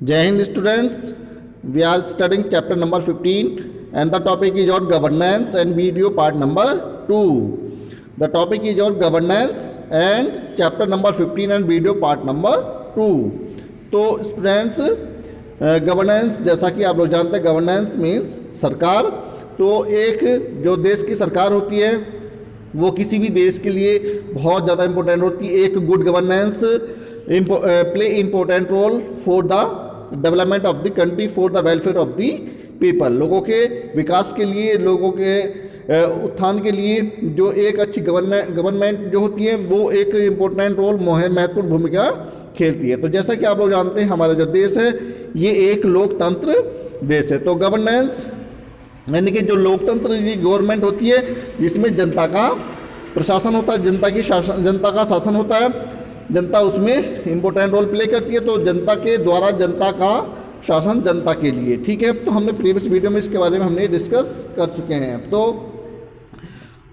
Jai Hind students, we are studying chapter number 15 and the topic is your governance and video part number 2. The topic is your governance and chapter number 15 and video part number 2. तो students governance जैसा कि आप लोग जानते हैं governance means सरकार। तो एक जो देश की सरकार होती है वो किसी भी देश के लिए बहुत ज़्यादा इम्पोर्टेंट होती है। एक good governance play important role for the development of the country, for the welfare of the people. लोगों के विकास के लिए, लोगों के उत्थान के लिए जो एक अच्छी गवर्नमेंट जो होती है वो एक इम्पोर्टेंट रोल, महत्वपूर्ण भूमिका खेलती है। तो जैसा कि आप लोग जानते हैं हमारा जो देश है ये एक लोकतंत्र देश है। तो गवर्नेंस यानी कि जो लोकतंत्र की गवर्नमेंट होती है जिसमें जनता का प्रशासन होता है, जनता का शासन होता है, जनता उसमें इम्पोर्टेंट रोल प्ले करती है। तो जनता के द्वारा जनता का शासन जनता के लिए, ठीक है। तो हमने प्रीवियस वीडियो में इसके बारे में हमने डिस्कस कर चुके हैं। तो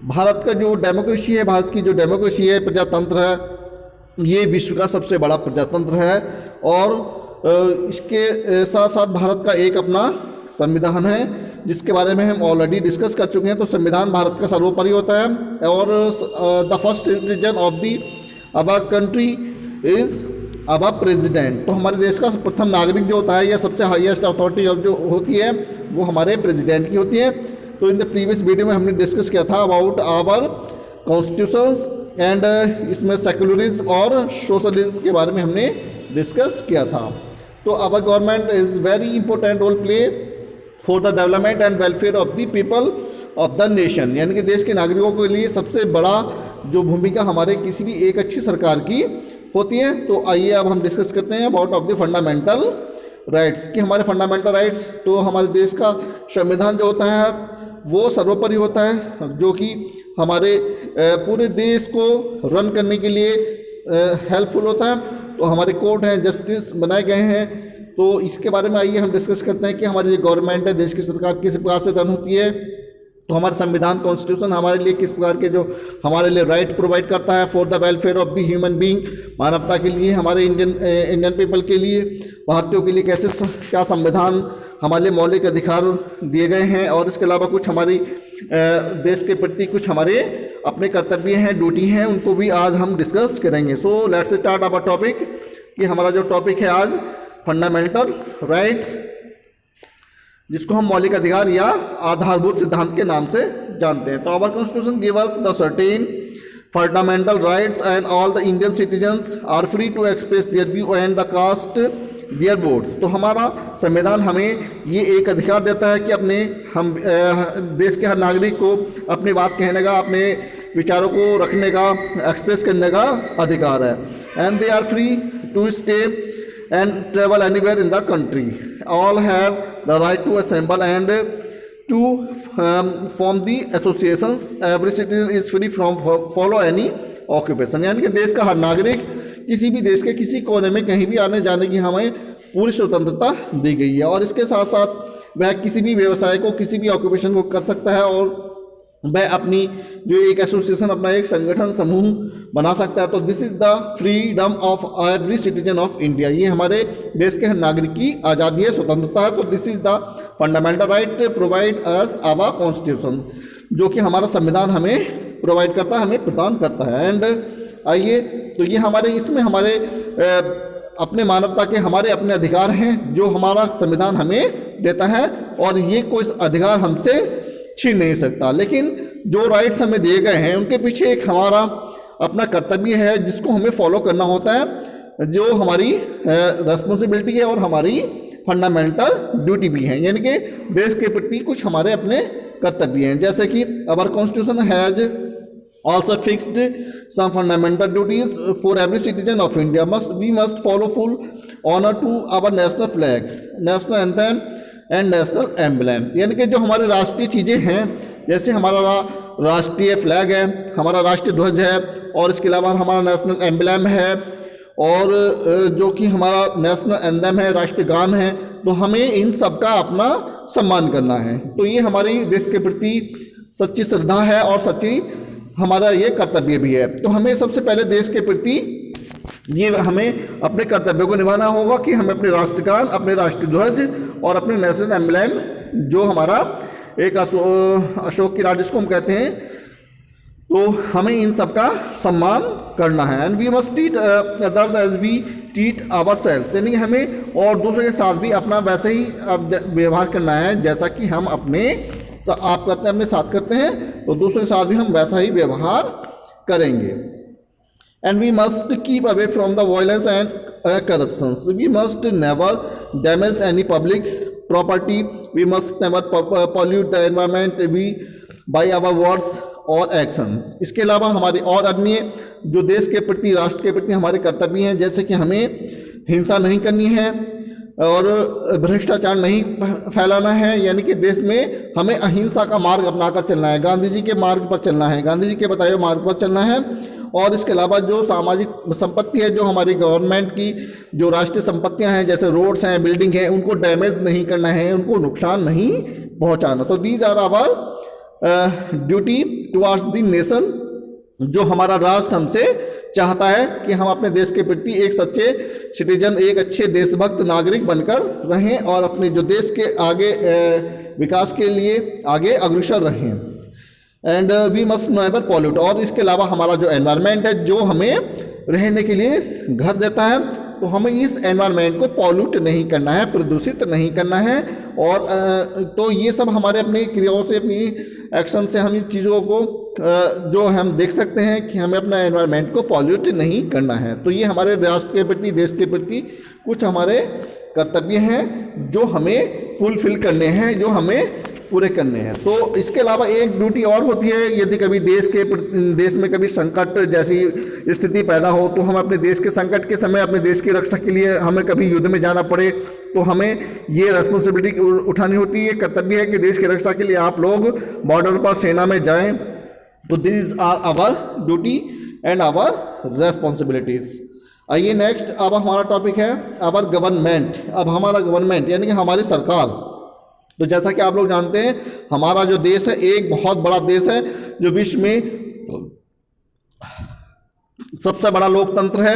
भारत का जो डेमोक्रेसी है, भारत की जो डेमोक्रेसी है, प्रजातंत्र है, ये विश्व का सबसे बड़ा प्रजातंत्र है। और इसके साथ साथ भारत का एक अपना संविधान है जिसके बारे में हम ऑलरेडी डिस्कस कर चुके हैं। तो संविधान भारत का सर्वोपरि होता है और the first citizen of the our country is our president. तो हमारे देश का प्रथम नागरिक जो होता है या सबसे हाईएस्ट अथॉरिटी जो होती है वो हमारे प्रेसिडेंट की होती है। तो इन द प्रीवियस वीडियो में हमने डिस्कस किया था अबाउट आवर कॉन्स्टिट्यूशंस एंड इसमें सेक्युलरिज्म और सोशलिज्म के बारे में हमने डिस्कस किया था। तो our government is very important role play for the development and welfare of the people of the nation. यानी कि देश के नागरिकों के लिए सबसे बड़ा जो भूमिका हमारे किसी भी एक अच्छी सरकार की होती है। तो आइए अब हम डिस्कस करते हैं about of the fundamental rights कि हमारे फंडामेंटल राइट्स। तो हमारे देश का संविधान जो होता है वो सर्वोपरि होता है, जो कि हमारे पूरे देश को रन करने के लिए हेल्पफुल होता है। तो हमारे कोर्ट हैं, जस्टिस बनाए गए हैं। तो इसके बारे में आइए हम डिस्कस करते हैं कि हमारी जो गवर्नमेंट है, देश की सरकार किस प्रकार से रन होती है। तो हमारा संविधान कॉन्स्टिट्यूशन हमारे लिए किस प्रकार के जो हमारे लिए राइट प्रोवाइड करता है for the welfare of the human being, मानवता के लिए, हमारे इंडियन पीपल के लिए, भारतीयों के लिए कैसे क्या संविधान हमारे लिए मौलिक अधिकार दिए गए हैं। और इसके अलावा कुछ हमारी देश के प्रति कुछ हमारे अपने कर्तव्य हैं, ड्यूटी हैं, उनको भी आज हम डिस्कस करेंगे। So let's start our topic कि हमारा जो टॉपिक है आज फंडामेंटल राइट्स, जिसको हम मौलिक अधिकार या आधारभूत सिद्धांत के नाम से जानते हैं। तो our constitution give us the certain fundamental rights and all the Indian citizens are free to express their view and the cast their votes. तो हमारा संविधान हमें ये एक अधिकार देता है कि हम देश के हर नागरिक को अपनी बात कहने का, अपने विचारों को रखने का, एक्सप्रेस करने का अधिकार है। And they are free to stay and travel anywhere in the country. All have the right to assemble and to form the associations. Every citizen is free from follow any occupation. यानी कि देश का हर नागरिक किसी भी देश के किसी कोने में कहीं भी आने जाने की हमें पूरी स्वतंत्रता दी गई है। और इसके साथ साथ वह किसी भी व्यवसाय को, किसी भी ऑक्यूपेशन को कर सकता है और वह अपनी जो एक एसोसिएशन, अपना एक संगठन समूह बना सकता है। तो this is the freedom of every citizen of India. ये हमारे देश के हर नागरिक की आज़ादी है, स्वतंत्रता है। तो this is the fundamental right provide us our constitution, जो कि हमारा संविधान हमें प्रोवाइड करता है, हमें प्रदान करता है। एंड आइए, तो ये हमारे इसमें हमारे अपने मानवता के हमारे अपने अधिकार हैं जो हमारा संविधान हमें देता है और ये कोई अधिकार हमसे छीन नहीं सकता। लेकिन जो राइट्स हमें दिए गए हैं उनके पीछे एक हमारा अपना कर्तव्य है जिसको हमें फॉलो करना होता है, जो हमारी रेस्पॉन्सिबिलिटी है और हमारी फंडामेंटल ड्यूटी भी है। यानी कि देश के प्रति कुछ हमारे अपने कर्तव्य हैं, जैसे कि our constitution has also fixed some fundamental duties for every citizen of India. We must follow full honor to our national flag, national anthem and national emblem. यानी कि जो हमारे राष्ट्रीय चीज़ें हैं, जैसे हमारा राष्ट्रीय फ्लैग है, हमारा राष्ट्रीय ध्वज है, और इसके अलावा हमारा नेशनल एम्बलम है, और जो कि हमारा नेशनल एंथम है, राष्ट्रीय गान है। तो हमें इन सब का अपना सम्मान करना है। तो ये हमारी देश के प्रति सच्ची श्रद्धा है और सच्ची हमारा ये कर्तव्य भी है। तो हमें सबसे पहले देश के प्रति ये हमें अपने कर्तव्यों को निभाना होगा कि हमें अपने राष्ट्रगान, अपने राष्ट्रीय ध्वज और अपने नेशनल एम्बलम जो हमारा एक अशोक की राज जिसको हम कहते हैं, तो हमें इन सब का सम्मान करना है। And we must treat others as we treat our self, यानी कि हमें और दूसरों के साथ भी अपना वैसे ही व्यवहार करना है जैसा कि हम आप करते हैं अपने साथ करते हैं, तो दूसरों के साथ भी हम वैसा ही व्यवहार करेंगे। And we must keep away from the violence and corruptions, we must never damage any public property, we must never pollute the environment we by our words और एक्शंस। इसके अलावा हमारे और अन्य जो देश के प्रति, राष्ट्र के प्रति हमारे कर्तव्य हैं, जैसे कि हमें हिंसा नहीं करनी है और भ्रष्टाचार नहीं फैलाना है, यानी कि देश में हमें अहिंसा का मार्ग अपनाकर चलना है, गांधी जी के मार्ग पर चलना है, गांधी जी के बताए हुए मार्ग पर चलना है। और इसके अलावा जो सामाजिक संपत्ति है, जो हमारी गवर्नमेंट की जो राष्ट्रीय संपत्तियां हैं, जैसे रोड्स हैं, बिल्डिंग हैं, उनको डैमेज नहीं करना है, उनको नुकसान नहीं पहुंचाना। तो these are our duty towards the nation, जो हमारा राष्ट्र हमसे चाहता है कि हम अपने देश के प्रति एक सच्चे सिटीजन, एक अच्छे देशभक्त नागरिक बनकर रहें और अपने जो देश के आगे विकास के लिए आगे अग्रसर रहें। And we must never pollute, और इसके अलावा हमारा जो एनवायरनमेंट है, जो हमें रहने के लिए घर देता है, तो हमें इस एनवायरनमेंट को पॉल्यूट नहीं करना है, प्रदूषित नहीं करना है। और तो ये सब हमारे अपनी क्रियाओं से, अपनी एक्शन से हम इस चीज़ों को जो हम देख सकते हैं कि हमें अपना एनवायरनमेंट को पॉल्यूट नहीं करना है। तो ये हमारे राष्ट्र के प्रति, देश के प्रति कुछ हमारे कर्तव्य हैं जो हमें फुलफिल करने हैं, जो हमें पूरे करने हैं। तो इसके अलावा एक ड्यूटी और होती है, यदि कभी देश में कभी संकट जैसी स्थिति पैदा हो, तो हम अपने देश के संकट के समय अपने देश की रक्षा के लिए हमें कभी युद्ध में जाना पड़े, तो हमें ये रेस्पॉन्सिबिलिटी उठानी होती है, कर्तव्य है कि देश की रक्षा के लिए आप लोग बॉर्डर पर सेना में जाएं। तो this are our duty and our responsibilities. आइए नेक्स्ट, अब हमारा टॉपिक है आवर गवर्नमेंट। अब हमारा गवर्नमेंट यानी कि हमारी सरकार। तो जैसा कि आप लोग जानते हैं, हमारा जो देश है एक बहुत बड़ा देश है, जो विश्व में सबसे बड़ा लोकतंत्र है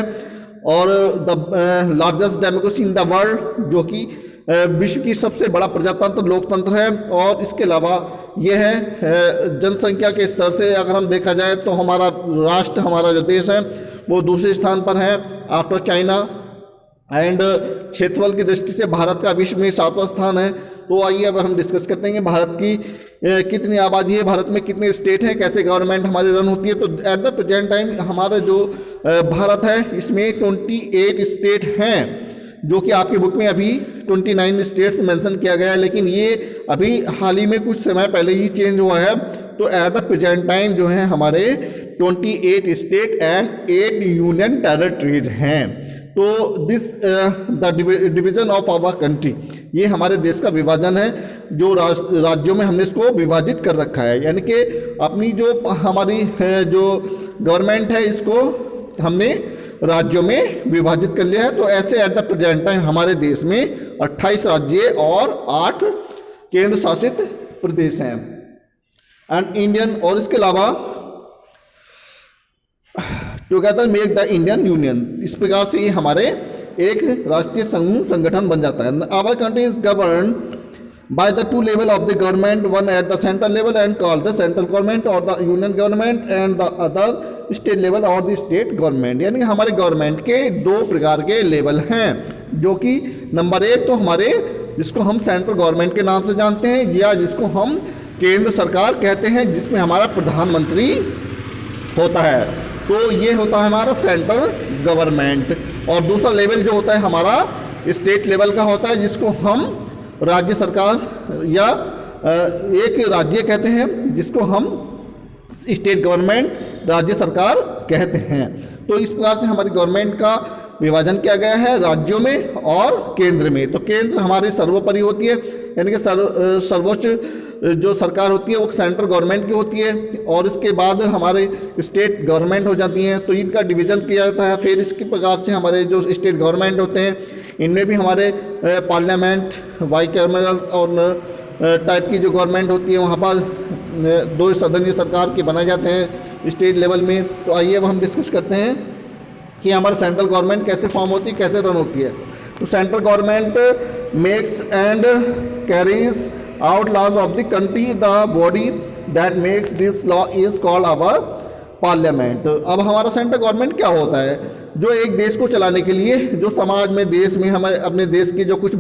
और the largest democracy in the world, जो कि विश्व की सबसे बड़ा प्रजातंत्र लोकतंत्र है। और इसके अलावा यह है जनसंख्या के स्तर से अगर हम देखा जाए तो हमारा राष्ट्र, हमारा जो देश है वो दूसरे स्थान पर है आफ्टर चाइना। एंड क्षेत्रफल की दृष्टि से भारत का विश्व में 7वां स्थान है। तो आइए अब हम डिस्कस करते हैं भारत की कितनी आबादी है, भारत में कितने स्टेट हैं, कैसे गवर्नमेंट हमारी रन होती है। तो एट द प्रेजेंट टाइम हमारा जो भारत है इसमें 28 स्टेट हैं, जो कि आपकी बुक में अभी 29 स्टेट्स मेंशन किया गया है, लेकिन ये अभी हाल ही में कुछ समय पहले ही चेंज हुआ है। तो एट द प्रेजेंट टाइम जो है हमारे 28 स्टेट एंड 8 यूनियन टेरिटरीज हैं। तो this the division of our country, ये हमारे देश का विभाजन है, जो राज्यों में हमने इसको विभाजित कर रखा है। यानी कि अपनी जो हमारी जो गवर्नमेंट है इसको हमने राज्यों में विभाजित कर लिया है। तो ऐसे एट द प्रेजेंट टाइम हमारे देश में 28 राज्य और 8 केंद्र शासित प्रदेश हैं एंड इंडियन। और इसके अलावा together make the Indian union, इस प्रकार से ये हमारे एक राष्ट्रीय समूह संगठन बन जाता है। Our country is govern by the 2 level of the government, one at the central level and called the central government और the union government and the other state level और द स्टेट गवर्नमेंट। यानी हमारे government के 2 प्रकार के level हैं, जो कि नंबर 1 तो हमारे जिसको हम सेंट्रल गवर्नमेंट के नाम से जानते हैं, या जिसको हम केंद्र सरकार कहते हैं, जिसमें हमारा प्रधानमंत्री होता है। तो ये होता है हमारा सेंट्रल गवर्नमेंट। और दूसरा लेवल जो होता है हमारा स्टेट लेवल का होता है, जिसको हम राज्य सरकार या एक राज्य कहते हैं, जिसको हम स्टेट गवर्नमेंट, राज्य सरकार कहते हैं। तो इस प्रकार से हमारी गवर्नमेंट का विभाजन किया गया है राज्यों में और केंद्र में। तो केंद्र हमारी सर्वोपरि होती है, यानी कि सर्वोच्च जो सरकार होती है वो सेंट्रल गवर्नमेंट की होती है, और इसके बाद हमारे स्टेट गवर्नमेंट हो जाती हैं। तो इनका डिवीज़न किया जाता है। फिर इसके प्रकार से हमारे जो स्टेट गवर्नमेंट होते हैं, इनमें भी हमारे पार्लियामेंट, बाइकैमरल्स और टाइप की जो गवर्नमेंट होती है, वहाँ पर 2 सदनीय सरकार के बनाए जाते हैं स्टेट लेवल में। तो आइए अब हम डिस्कस करते हैं कि हमारी सेंट्रल गवर्नमेंट कैसे फॉर्म होती है, कैसे रन होती है। तो central government makes and carries out laws of the country, the body that makes this law is called our parliament. अब हमारा सेंट्रल गवर्नमेंट क्या होता है, जो एक देश को चलाने के लिए, जो समाज में, देश में, हमारे अपने देश के जो कुछ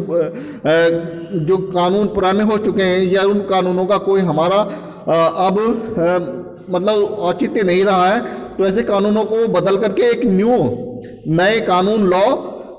जो कानून पुराने हो चुके हैं या उन कानूनों का कोई हमारा अब मतलब औचित्य नहीं रहा है, तो ऐसे कानूनों को बदल करके एक नए कानून लॉ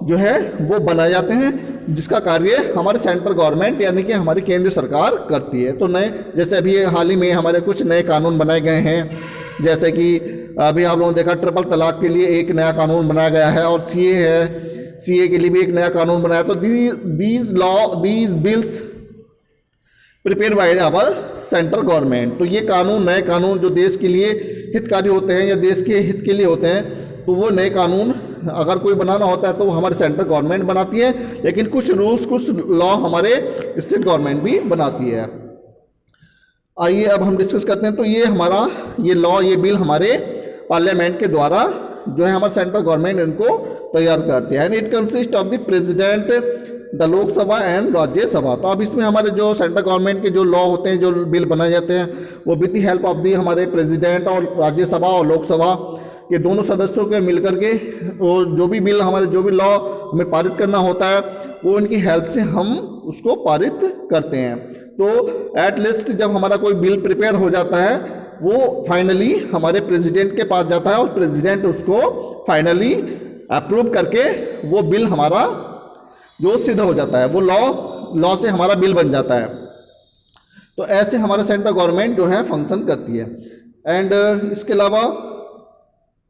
जो है वो बनाए जाते हैं, जिसका कार्य हमारे सेंट्रल गवर्नमेंट यानी कि हमारी केंद्र सरकार करती है। तो नए, जैसे अभी हाल ही में हमारे कुछ नए कानून बनाए गए हैं, जैसे कि अभी आप लोगों ने देखा ट्रिपल तलाक के लिए एक नया कानून बनाया गया है, और सीए है, सीए के लिए भी एक नया कानून बनाया। तो these bills prepare by our central government. तो ये कानून, नए कानून जो देश के लिए हितकारी होते हैं या देश के हित के लिए होते हैं, तो वो नए कानून अगर कोई बनाना होता है तो वो हमारे सेंट्रल गवर्नमेंट बनाती है, लेकिन कुछ रूल्स, कुछ लॉ हमारे स्टेट गवर्नमेंट भी बनाती है। आइए अब हम डिस्कस करते हैं। तो ये हमारा ये लॉ, ये बिल हमारे पार्लियामेंट के द्वारा जो है हमारे सेंट्रल गवर्नमेंट इनको तैयार करती है। And it consist of the president, the Lok Sabha and Rajya Sabha. तो अब इसमें हमारे जो सेंट्रल गवर्नमेंट के जो लॉ होते हैं, जो बिल बनाए जाते हैं, वो with the help of the हमारे प्रेसिडेंट और राज्यसभा और लोकसभा के दोनों सदस्यों के मिलकर के वो जो भी बिल, हमारे जो भी लॉ हमें पारित करना होता है, वो उनकी हेल्प से हम उसको पारित करते हैं। तो एट लिस्ट जब हमारा कोई बिल प्रिपेयर हो जाता है, वो फाइनली हमारे प्रेसिडेंट के पास जाता है और प्रेसिडेंट उसको फाइनली अप्रूव करके वो बिल हमारा जो सिद्ध हो जाता है, वो लॉ से हमारा बिल बन जाता है। तो ऐसे हमारा सेंट्रल गवर्नमेंट जो है फंक्शन करती है। एंड इसके अलावा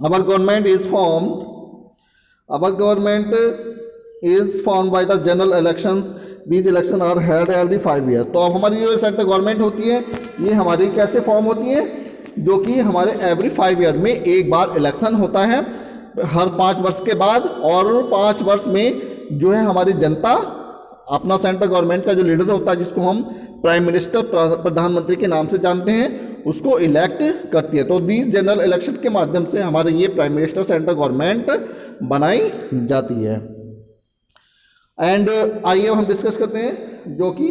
our government is formed by the general elections. These elections are held every 5 years. तो अब हमारी जो सेंट्रल गवर्नमेंट होती है, ये हमारी कैसे फॉर्म होती है, जो कि हमारे एवरी 5 ईयर में एक बार इलेक्शन होता है, हर 5 वर्ष के बाद, और 5 वर्ष में जो है हमारी जनता अपना सेंट्रल गवर्नमेंट का जो लीडर होता है, जिसको हम प्राइम मिनिस्टर, प्रधानमंत्री के नाम से जानते हैं, उसको इलेक्ट करती है। तो दीज जनरल इलेक्शन के माध्यम से हमारे ये प्राइम मिनिस्टर सेंट्रल गवर्नमेंट बनाई जाती है। एंड आइए हम डिस्कस करते हैं, जो कि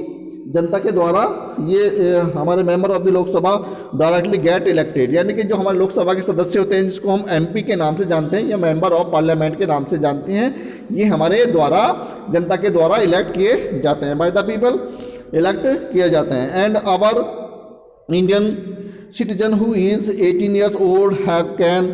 जनता के द्वारा ये हमारे member of the Lok Sabha directly get elected, यानी कि जो हमारे लोकसभा के सदस्य होते हैं, जिसको हम एमपी के नाम से जानते हैं या मेंबर ऑफ पार्लियामेंट के नाम से जानते हैं, ये हमारे द्वारा, जनता के द्वारा इलेक्ट किए जाते हैं, बाय द पीपल इलेक्ट किए जाते हैं। And our Indian citizen who is 18 years old can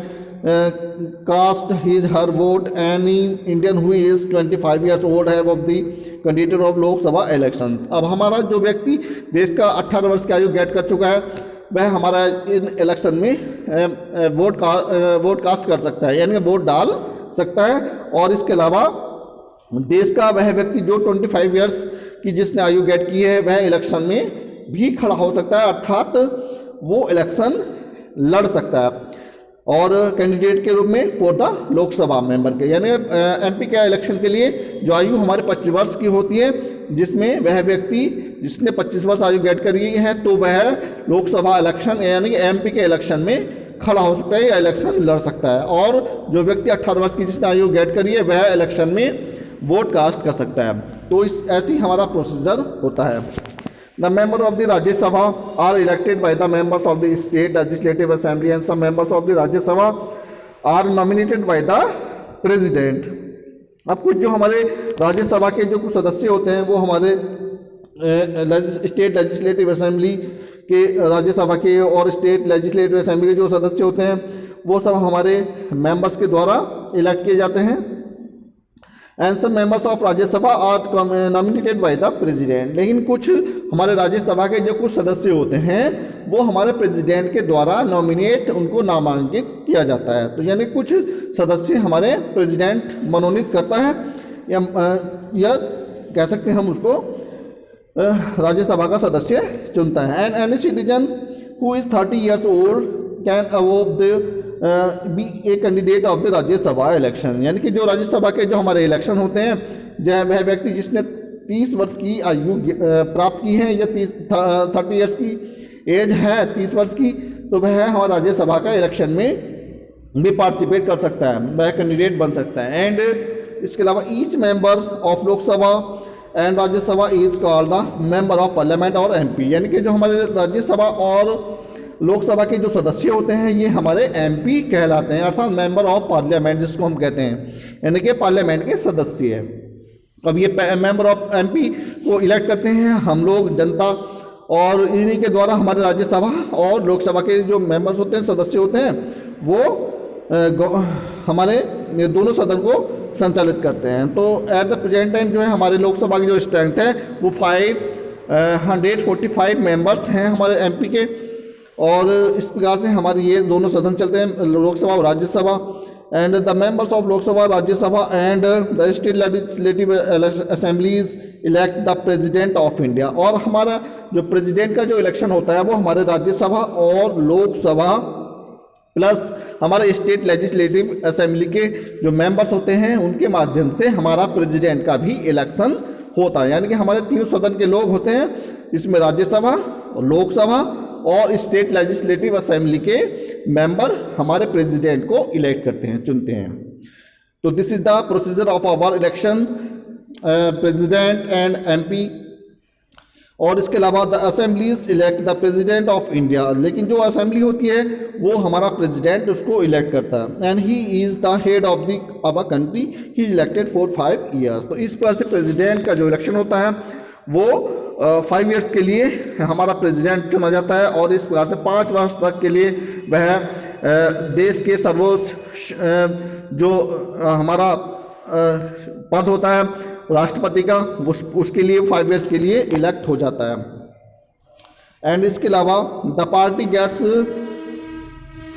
cast his her vote. Any Indian who is 25 years old have of the candidate of Lok Sabha elections. अब हमारा जो व्यक्ति देश का 18 वर्ष की आयु गेट कर चुका है, वह हमारा इन इलेक्शन में वोट कास्ट कर सकता है, यानी वोट डाल सकता है। और इसके अलावा देश का वह व्यक्ति जो 25 ईयर्स की जिसने आयु गेट की है, वह इलेक्शन में भी खड़ा हो सकता है, अर्थात वो इलेक्शन लड़ सकता है, और कैंडिडेट के रूप में फॉर द लोकसभा मेंबर के, यानी एमपी के इलेक्शन के लिए जो आयु हमारे 25 वर्ष की होती है, जिसमें वह व्यक्ति जिसने 25 वर्ष आयु गेट करी है, तो वह लोकसभा इलेक्शन यानी कि एमपी के इलेक्शन में खड़ा हो सकता है या इलेक्शन लड़ सकता है। और जो व्यक्ति 18 वर्ष की जिसने आयु गेट करी है, वह इलेक्शन में वोट कास्ट कर सकता है। तो ऐसी हमारा प्रोसीजर होता है। The member of the Rajya Sabha are elected by the members of the state legislative assembly, and some members of the Rajya Sabha are nominated by the president. अब कुछ जो हमारे राज्यसभा के जो कुछ सदस्य होते हैं, वो हमारे स्टेट लेजिस्लेटिव असेंबली के, राज्यसभा के और स्टेट लेजिस्लेटिव असेंबली के जो सदस्य होते हैं, वो सब हमारे मेंबर्स के द्वारा इलेक्ट किए जाते हैं। And some members of Rajya Sabha are nominated by the president. लेकिन कुछ हमारे राज्यसभा के जो कुछ सदस्य होते हैं, वो हमारे प्रेसिडेंट के द्वारा नॉमिनेट, उनको नामांकित किया जाता है। तो यानी कुछ सदस्य हमारे प्रेसिडेंट मनोनीत करता है, या कह सकते हैं हम उसको राज्यसभा का सदस्य चुनता है। And any citizen who is 30 years old can above the be a candidate of the Rajya Sabha election. यानी कि जो राज्यसभा के जो हमारे इलेक्शन होते हैं, जो वह व्यक्ति जिसने 30 वर्ष की आयु प्राप्त की है या 30 ईयर्स की एज है 30 वर्ष की, तो वह हमारे राज्यसभा का इलेक्शन में भी पार्टिसिपेट कर सकता है, वह कैंडिडेट बन सकता है। एंड इसके अलावा each member of Lok Sabha and Rajya Sabha is called the member of parliament और एमपी, यानी कि जो हमारे राज्यसभा और लोकसभा के जो सदस्य होते हैं ये हमारे एमपी कहलाते हैं, अर्थात मेंबर ऑफ पार्लियामेंट जिसको हम कहते हैं, यानी कि पार्लियामेंट के सदस्य। अब ये मेंबर ऑफ एमपी को इलेक्ट करते हैं हम लोग, जनता, और इन्हीं के द्वारा हमारे राज्यसभा और लोकसभा के जो मेंबर्स होते हैं, सदस्य होते हैं, वो हमारे दोनों सदन को संचालित करते हैं। तो एट द प्रेजेंट टाइम जो है हमारे लोकसभा की जो स्ट्रेंथ है वो 545 मेंबर्स हैं हमारे एमपी के, और इस प्रकार से हमारे ये दोनों सदन चलते हैं, लोकसभा और Rajya Sabha. And the members of Lok Sabha, Rajya Sabha and the state legislative assemblies elect the president of India, और हमारा जो प्रेसिडेंट का जो इलेक्शन होता है वो हमारे राज्यसभा और लोकसभा प्लस हमारे स्टेट लेजिस्लेटिव असेंबली के जो मेंबर्स होते हैं उनके माध्यम से हमारा प्रेसिडेंट का भी इलेक्शन होता है। यानी कि हमारे तीनों सदन के लोग होते हैं, इसमें राज्यसभा, लोकसभा और स्टेट लेजिस्लेटिव असेंबली के मेंबर हमारे प्रेसिडेंट को इलेक्ट करते हैं, चुनते हैं। तो this is the procedure of our election president and MP. और इसके अलावा the assemblies elect the president of India, लेकिन जो असेंबली होती है वो हमारा प्रेसिडेंट उसको इलेक्ट करता है। And he is the head of the our country, he is elected for 5 years। तो इस प्रकार से प्रेसिडेंट का जो इलेक्शन होता है वो 5 years के लिए हमारा प्रेसिडेंट चुना जाता है, और इस प्रकार से 5 वर्ष तक के लिए वह देश के सर्वोच्च जो हमारा पद होता है राष्ट्रपति का, उसके लिए 5 years के लिए इलेक्ट हो जाता है। एंड इसके अलावा the party gets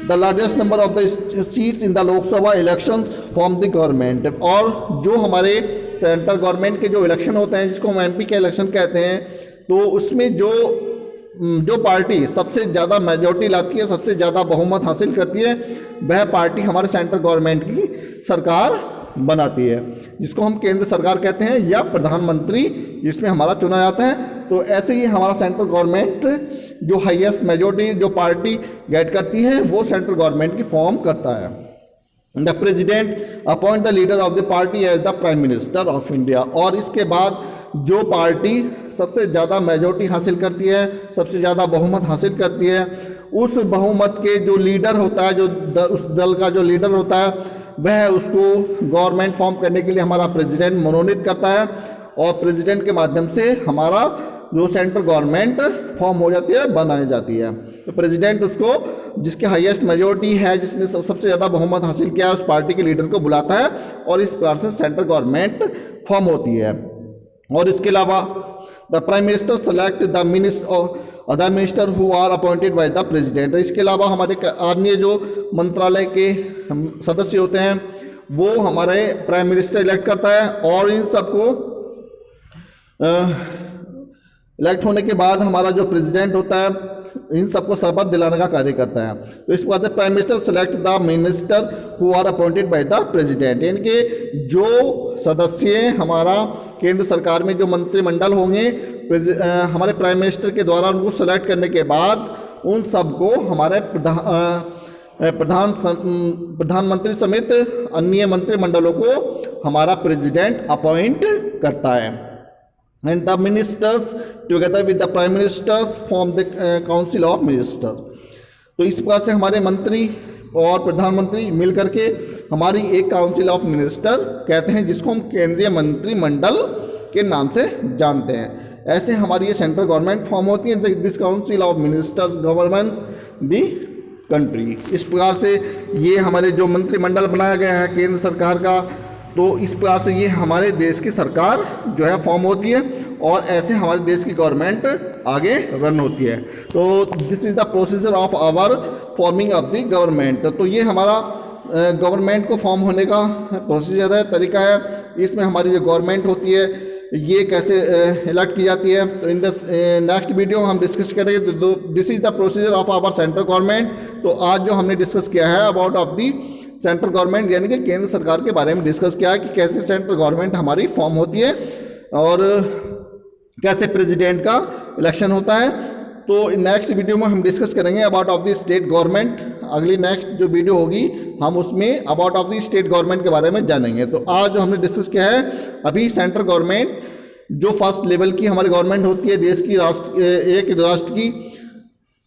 the largest number of the seats in the Lok Sabha elections from the government, और जो हमारे सेंट्रल गवर्नमेंट के जो इलेक्शन होते हैं जिसको हम एमपी के इलेक्शन कहते हैं, तो उसमें जो पार्टी सबसे ज़्यादा मेजॉरिटी लाती है, सबसे ज़्यादा बहुमत हासिल करती है, वह पार्टी हमारे सेंट्रल गवर्नमेंट की सरकार बनाती है, जिसको हम केंद्र सरकार कहते हैं, या प्रधानमंत्री जिसमें हमारा चुना जाता है। तो ऐसे ही हमारा सेंट्रल गवर्नमेंट जो हाईएस्ट मेजॉरिटी जो पार्टी गेट करती है वो सेंट्रल गवर्नमेंट की फॉर्म करता है। The president appoint the leader of the party as the prime minister of India, और इसके बाद जो पार्टी सबसे ज़्यादा मेजॉरिटी हासिल करती है, सबसे ज़्यादा बहुमत हासिल करती है, उस बहुमत के जो लीडर होता है, उस दल का जो लीडर होता है, वह उसको गवर्नमेंट फॉर्म करने के लिए हमारा प्रेसिडेंट मनोनीत करता है, और प्रेसिडेंट के माध्यम से हमारा जो सेंट्रल गवर्नमेंट फॉर्म हो जाती है, बनाई जाती है। तो प्रेसिडेंट उसको जिसके हाईएस्ट मेजॉरिटी है, जिसने सबसे ज़्यादा बहुमत हासिल किया है, उस पार्टी के लीडर को बुलाता है, और इस प्रकार से सेंट्रल गवर्नमेंट फॉर्म होती है। और इसके अलावा the prime minister select the minister who are appointed by the president. इसके अलावा हमारे अन्य जो मंत्रालय के सदस्य होते हैं वो हमारे प्राइम मिनिस्टर इलेक्ट करता है, और इन सबको इलेक्ट होने के बाद हमारा जो प्रेसिडेंट होता है इन सबको शपथ दिलाने का कार्य करता है। तो इस बात से prime minister select the minister who are appointed by the president, यानी कि जो सदस्य हमारा केंद्र सरकार में जो मंत्रिमंडल होंगे हमारे प्राइम मिनिस्टर के द्वारा उनको सेलेक्ट करने के बाद उन सबको हमारे प्रधानमंत्री समेत अन्य मंत्रिमंडलों को हमारा प्रेसिडेंट अपॉइंट करता है। And the ministers together with the prime ministers form the council of minister. तो इस प्रकार से हमारे मंत्री और प्रधानमंत्री मिल करके हमारी एक काउंसिल ऑफ मिनिस्टर कहते हैं, जिसको हम केंद्रीय मंत्रिमंडल के नाम से जानते हैं। ऐसे हमारी ये सेंट्रल गवर्नमेंट फॉर्म होती है। This council of ministers govern the country. इस प्रकार से ये हमारे जो मंत्रिमंडल बनाया गया है केंद्र सरकार का, तो इस प्रकार से ये हमारे देश की सरकार जो है फॉर्म होती है, और ऐसे हमारे देश की गवर्नमेंट आगे रन होती है। तो this is the procedure of our forming of the government. तो ये हमारा गवर्नमेंट को फॉर्म होने का प्रोसीजर है, तरीका है। इसमें हमारी जो गवर्नमेंट होती है ये कैसे इलेक्ट की जाती है, तो इन द नेक्स्ट वीडियो हम डिस्कस करेंगे। This is the procedure of our central government. तो आज जो हमने डिस्कस किया है about of the central government, यानी कि केंद्र सरकार के बारे में डिस्कस किया है कि कैसे सेंट्रल गवर्नमेंट हमारी फॉर्म होती है और कैसे प्रेसिडेंट का इलेक्शन होता है। तो नेक्स्ट वीडियो में हम डिस्कस करेंगे about of the state government. अगली नेक्स्ट जो वीडियो होगी हम उसमें about of the state government के बारे में जानेंगे। तो आज जो हमने डिस्कस किया है अभी सेंट्रल गवर्नमेंट जो फर्स्ट लेवल की हमारी गवर्नमेंट होती है देश की, एक राष्ट्र की।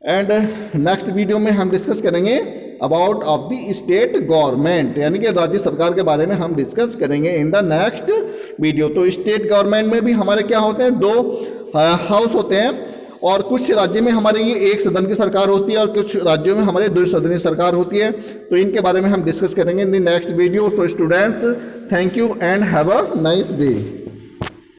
एंड नेक्स्ट वीडियो में हम डिस्कस करेंगे about of the state government, यानी कि राज्य सरकार के बारे में हम डिस्कस करेंगे इन द नेक्स्ट वीडियो। तो स्टेट गवर्नमेंट में भी हमारे क्या होते हैं, 2 हाउस होते हैं, और कुछ राज्य में हमारे ये 1 सदन की सरकार होती है और कुछ राज्यों में हमारे 2 सदनी सरकार होती है। तो इनके बारे में हम डिस्कस करेंगे इन the next video. So students, thank you and have a nice day.